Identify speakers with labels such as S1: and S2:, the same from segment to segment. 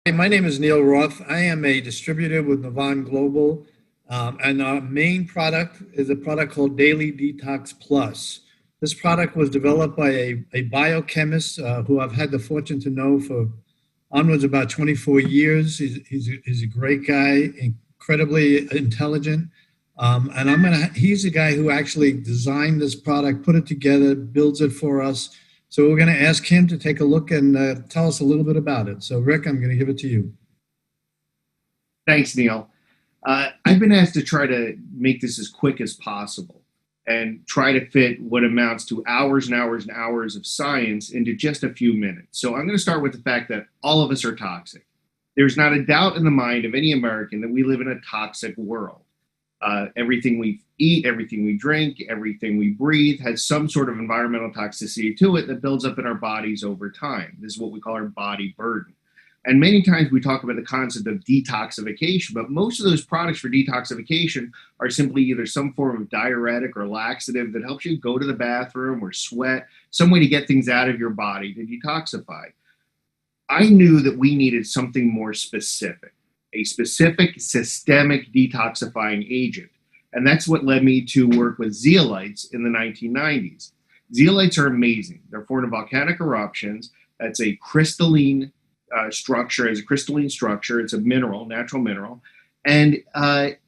S1: Hey, my name is Neil Roth. I am a distributor with Navan Global, and our main product is a product called Daily Detox Plus. This product was developed by a biochemist who I've had the fortune to know for onwards about 24 years. He's a great guy, incredibly intelligent. He's the guy who actually designed this product, put it together, builds it for us. So we're going to ask him to take a look and tell us a little bit about it. So Rik, I'm going to give it to you.
S2: Thanks, Neil. I've been asked to try to make this as quick as possible and try to fit what amounts to hours and hours and hours of science into just a few minutes. So I'm going to start with the fact that all of us are toxic. There's not a doubt in the mind of any American that we live in a toxic world. Everything we eat, everything we drink, everything we breathe has some sort of environmental toxicity to it that builds up in our bodies over time. This is what we call our body burden. And many times we talk about the concept of detoxification, but most of those products for detoxification are simply either some form of diuretic or laxative that helps you go to the bathroom or sweat, some way to get things out of your body to detoxify. I knew that we needed something more specific, a specific systemic detoxifying agent. And that's what led me to work with zeolites in the 1990s. Zeolites are amazing. They're formed of volcanic eruptions. It's a crystalline structure. It's a crystalline structure. It's a mineral, natural mineral. And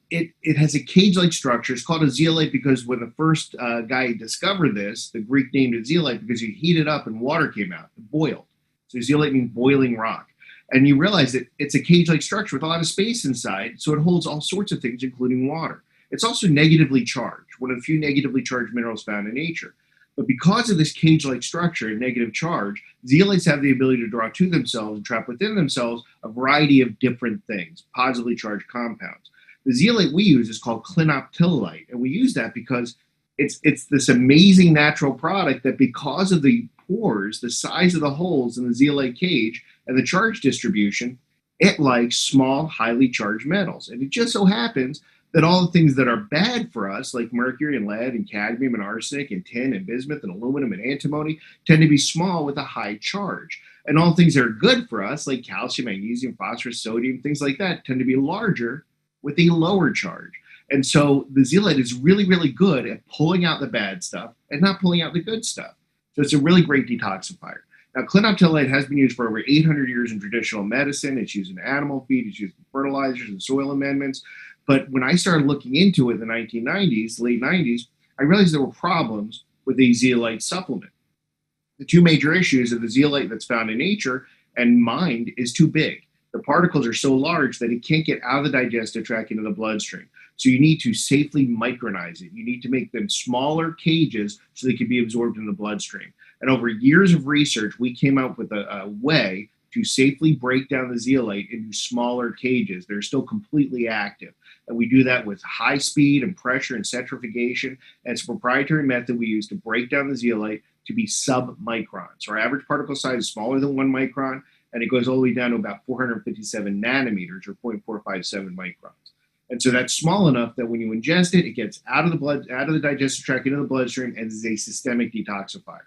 S2: it has a cage-like structure. It's called a zeolite because when the first guy discovered this, the Greek named it zeolite because you heat it up and water came out. It boiled. So zeolite means boiling rock. And you realize that it's a cage-like structure with a lot of space inside, so it holds all sorts of things, including water. It's also negatively charged, one of the few negatively charged minerals found in nature. But because of this cage-like structure and negative charge, zeolites have the ability to draw to themselves and trap within themselves a variety of different things, positively charged compounds. The zeolite we use is called clinoptilolite, and we use that because it's this amazing natural product that because of the pores, the size of the holes in the zeolite cage, and the charge distribution, it likes small, highly charged metals. And it just so happens that all the things that are bad for us, like mercury and lead and cadmium and arsenic and tin and bismuth and aluminum and antimony, tend to be small with a high charge. And all things that are good for us, like calcium, magnesium, phosphorus, sodium, things like that, tend to be larger with a lower charge. And so the zeolite is really, really good at pulling out the bad stuff and not pulling out the good stuff. So it's a really great detoxifier. Now, clinoptilolite has been used for over 800 years in traditional medicine. It's used in animal feed. It's used in fertilizers and soil amendments. But when I started looking into it in the 1990s, late 90s, I realized there were problems with the zeolite supplement. The two major issues of the zeolite that's found in nature and mined is too big. The particles are so large that it can't get out of the digestive tract into the bloodstream. So you need to safely micronize it. You need to make them smaller cages so they can be absorbed in the bloodstream. And over years of research, we came up with a way to safely break down the zeolite into smaller cages. They're still completely active. And we do that with high speed and pressure and centrifugation. And it's a proprietary method we use to break down the zeolite to be sub-microns. So our average particle size is smaller than 1 micron, and it goes all the way down to about 457 nanometers or 0.457 microns. And so that's small enough that when you ingest it, it gets out of the blood, out of the digestive tract into the bloodstream, and is a systemic detoxifier.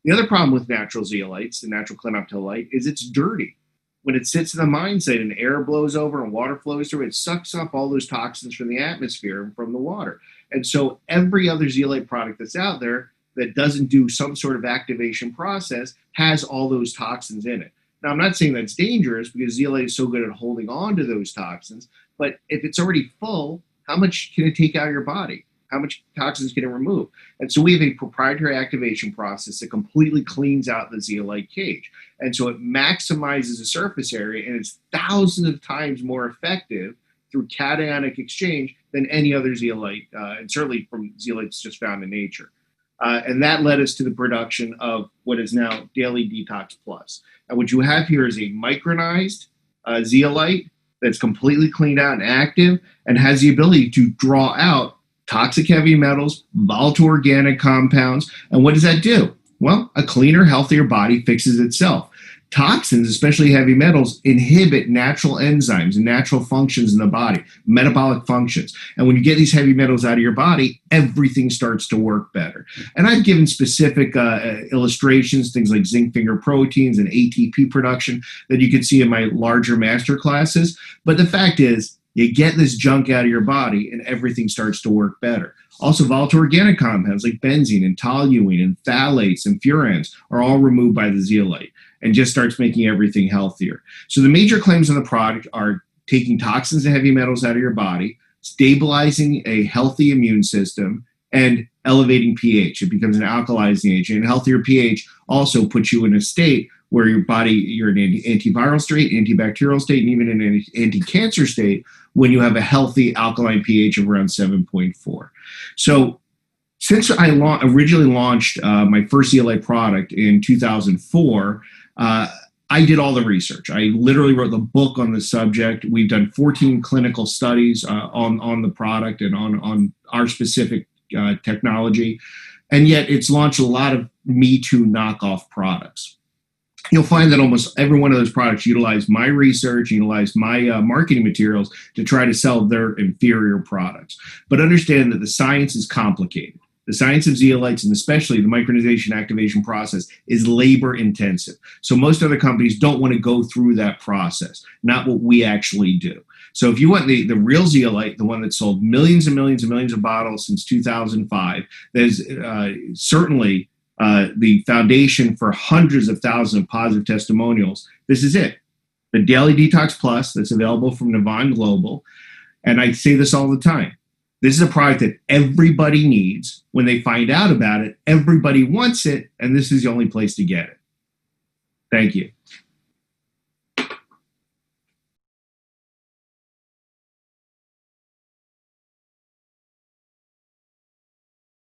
S2: The other problem with natural zeolites, the natural clinoptilolite, is it's dirty. When it sits in the mine site and air blows over and water flows through, it sucks up all those toxins from the atmosphere and from the water. And so every other zeolite product that's out there that doesn't do some sort of activation process has all those toxins in it. Now, I'm not saying that's dangerous because zeolite is so good at holding on to those toxins, but if it's already full, how much can it take out of your body? How much toxins can it remove? And so we have a proprietary activation process that completely cleans out the zeolite cage. And so it maximizes the surface area, and it's thousands of times more effective through cationic exchange than any other zeolite, and certainly from zeolites just found in nature. And that led us to the production of what is now Daily Detox Plus. And what you have here is a micronized zeolite that's completely cleaned out and active and has the ability to draw out toxic heavy metals, volatile organic compounds. And what does that do? Well, a cleaner, healthier body fixes itself. Toxins, especially heavy metals, inhibit natural enzymes and natural functions in the body, metabolic functions. And when you get these heavy metals out of your body, everything starts to work better. And I've given specific illustrations, things like zinc finger proteins and ATP production that you can see in my larger master classes. But the fact is, you get this junk out of your body and everything starts to work better. Also, volatile organic compounds like benzene and toluene and phthalates and furans are all removed by the zeolite and just starts making everything healthier. So the major claims on the product are taking toxins and heavy metals out of your body, stabilizing a healthy immune system, and elevating pH. It becomes an alkalizing agent. And healthier pH also puts you in a state where your body, you're in an antiviral state, antibacterial state, and even in an anti-cancer state when you have a healthy alkaline pH of around 7.4. So since I originally launched my first zeolite product in 2004, I did all the research. I literally wrote the book on the subject. We've done 14 clinical studies on the product and on our specific technology. And yet it's launched a lot of Me Too knockoff products. You'll find that almost every one of those products utilize my research, utilize my marketing materials to try to sell their inferior products. But understand that the science is complicated. The science of zeolites, and especially the micronization activation process, is labor intensive. So most other companies don't want to go through that process, not what we actually do. So if you want the real zeolite, the one that sold millions and millions and millions of bottles since 2005, there's certainly the foundation for hundreds of thousands of positive testimonials. This is it. The Daily Detox Plus that's available from Navan Global. And I say this all the time. This is a product that everybody needs. When they find out about it, everybody wants it, and this is the only place to get it. Thank you.